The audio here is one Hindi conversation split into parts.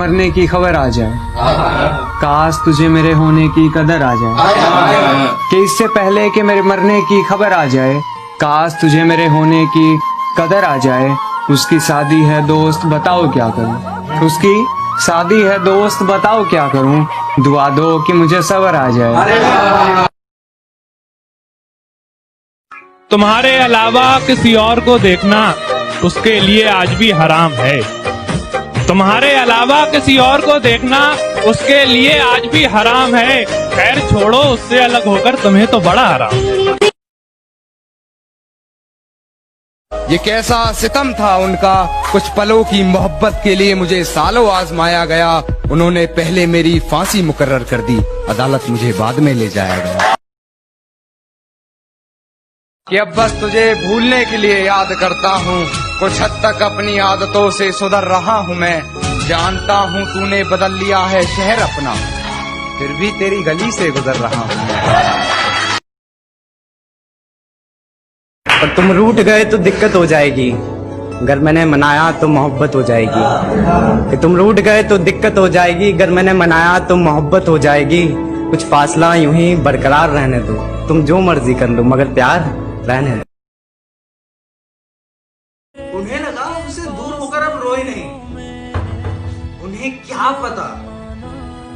मरने की खबर आ जाए। काश तुझे मेरे होने की कदर आ जाए, कि इससे पहले कि मेरे मरने की खबर आ जाए। काश तुझे मेरे होने की कदर आ जाए। उसकी शादी है दोस्त, बताओ क्या करूं। उसकी शादी है दोस्त, बताओ क्या करूं। दुआ दो कि मुझे सब्र आ जाए। तुम्हारे अलावा किसी और को देखना उसके लिए आज भी हराम है। तुम्हारे अलावा किसी और को देखना उसके लिए आज भी हराम है। खैर छोड़ो, उससे अलग होकर तुम्हें तो बड़ा हराम है। ये कैसा सितम था उनका, कुछ पलों की मोहब्बत के लिए मुझे सालों आजमाया गया। उन्होंने पहले मेरी फांसी मुकर्रर कर दी, अदालत मुझे बाद में ले जाया गया। कि अब बस तुझे भूलने के लिए याद करता हूँ, कुछ हद तक अपनी आदतों से सुधर रहा हूँ मैं। जानता हूँ तूने बदल लिया है शहर अपना, फिर भी तेरी गली से गुजर रहा हूँ। पर तुम रूठ गए तो दिक्कत हो जाएगी, अगर मैंने मनाया तो मोहब्बत हो जाएगी। कि तुम रूठ गए तो दिक्कत हो जाएगी, अगर मैंने मनाया तो मोहब्बत हो जाएगी। कुछ फासला यूं ही बरकरार रहने दो, तुम जो मर्जी कर लो मगर प्यार रहने दो। उन्हें लगा उनसे दूर होकर अब रोए नहीं। उन्हें क्या पता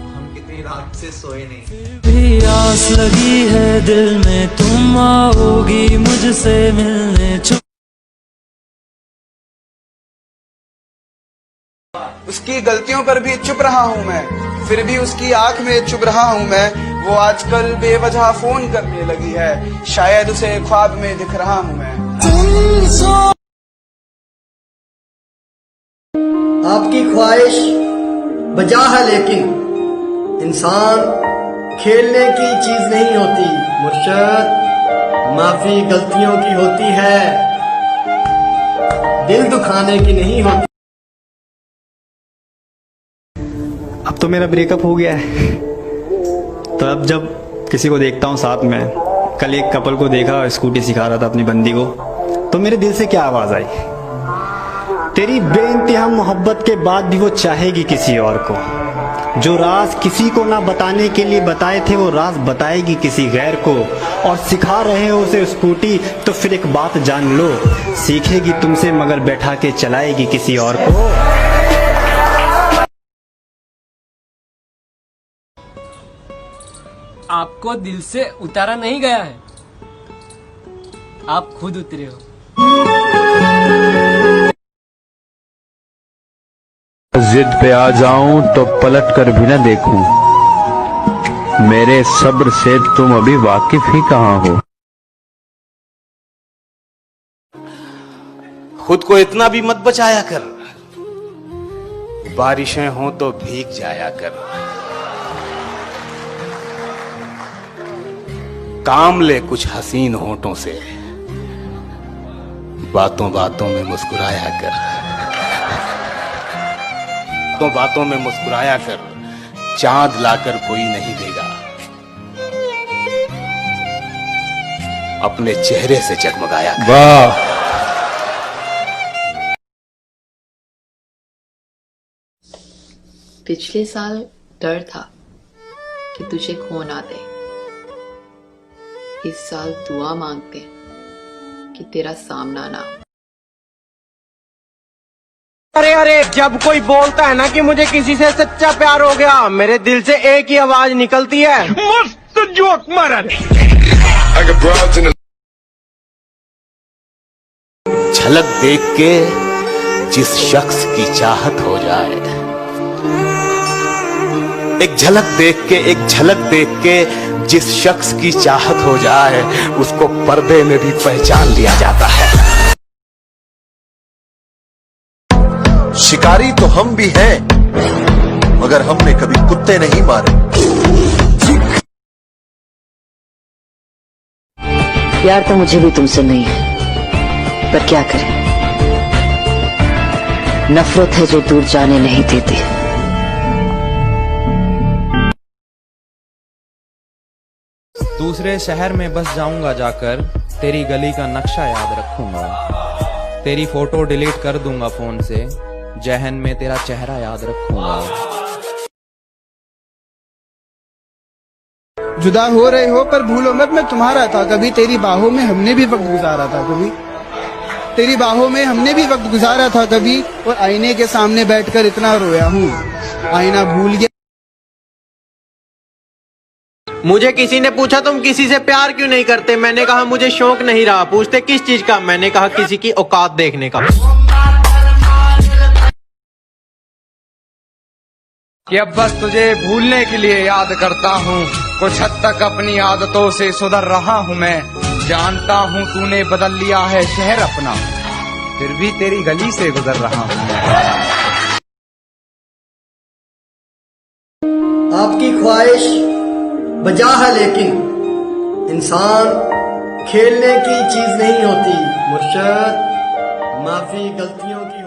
हम कितनी रात से सोए नहीं। भी आस लगी है दिल में, तुम आओगी मुझसे मिलने। उसकी गलतियों पर भी चुप रहा हूँ मैं, फिर भी उसकी आंख में चुभ रहा हूँ मैं। वो आजकल बेवजह फोन करने लगी है, शायद उसे ख्वाब में दिख रहा हूँ मैं। आपकी ख्वाहिश बजा है लेकिन इंसान खेलने की चीज नहीं होती मुर्शद, माफी गलतियों की होती है, दिल दुखाने की नहीं होती। अब तो मेरा ब्रेकअप हो गया है, तो अब जब किसी को देखता हूँ साथ में, कल एक कपल को देखा स्कूटी सिखा रहा था अपनी बंदी को, तो मेरे दिल से क्या आवाज आई, तेरी बेइंतहा मोहब्बत के बाद भी वो चाहेगी किसी और को। जो राज किसी को ना बताने के लिए बताए थे वो राज बताएगी किसी गैर को। और सिखा रहे हो उसे स्कूटी तो फिर एक बात जान लो, सीखेगी तुमसे मगर बैठा के चलाएगी किसी और को। आपको दिल से उतारा नहीं गया है, आप खुद उतरे हो। जिद पे आ जाऊं तो पलट कर भी न देखूं, मेरे सब्र से तुम अभी वाकिफ ही कहाँ हो। खुद को इतना भी मत बचाया कर, बारिशें हो तो भीग जाया कर। काम ले कुछ हसीन होठों से, बातों बातों में मुस्कुराया कर। तो बातों में मुस्कुराया कर, चांद लाकर कोई नहीं देगा, अपने चेहरे से जगमगाया कर। वाह। पिछले साल डर था कि तुझे खो ना दे, इस साल दुआ मांगते कि तेरा सामना ना हो। अरे अरे, जब कोई बोलता है ना कि मुझे किसी से सच्चा प्यार हो गया, मेरे दिल से एक ही आवाज निकलती है, मस्त जोक मारा। झलक देख के जिस शख्स की चाहत हो जाए, एक झलक देख के जिस शख्स की चाहत हो जाए, उसको पर्दे में भी पहचान लिया जाता है। शिकारी तो हम भी हैं, मगर हमने कभी कुत्ते नहीं मारे। प्यार तो मुझे भी तुमसे नहीं है, पर क्या करें, नफरत है जो दूर जाने नहीं देती। दूसरे शहर में बस जाऊंगा जाकर, तेरी गली का नक्शा याद रखूंगा, तेरी फोटो डिलीट कर दूंगा फोन से, जहन में तेरा चेहरा याद रखूंगा। जुदा हो रहे हो पर भूलो मत मैं तुम्हारा था कभी, तेरी बाहों में हमने भी वक्त गुजारा था कभी, तेरी बाहों में हमने भी वक्त गुजारा था कभी, और आईने के सामने बैठकर इतना रोया हूँ आईना भूल गया। मुझे किसी ने पूछा तुम किसी से प्यार क्यों नहीं करते, मैंने कहा मुझे शौक नहीं रहा। पूछते किस चीज का, मैंने कहा किसी की औकात देखने का। कि अब बस तुझे भूलने के लिए याद करता हूँ, कुछ हद तक अपनी आदतों से सुधर रहा हूँ मैं। जानता हूँ तूने बदल लिया है शहर अपना, फिर भी तेरी गली से गुजर रहा हूँ। आपकी ख्वाहिश बजा है लेकिन इंसान खेलने की चीज नहीं होती। मुर्शद माफी गलतियों की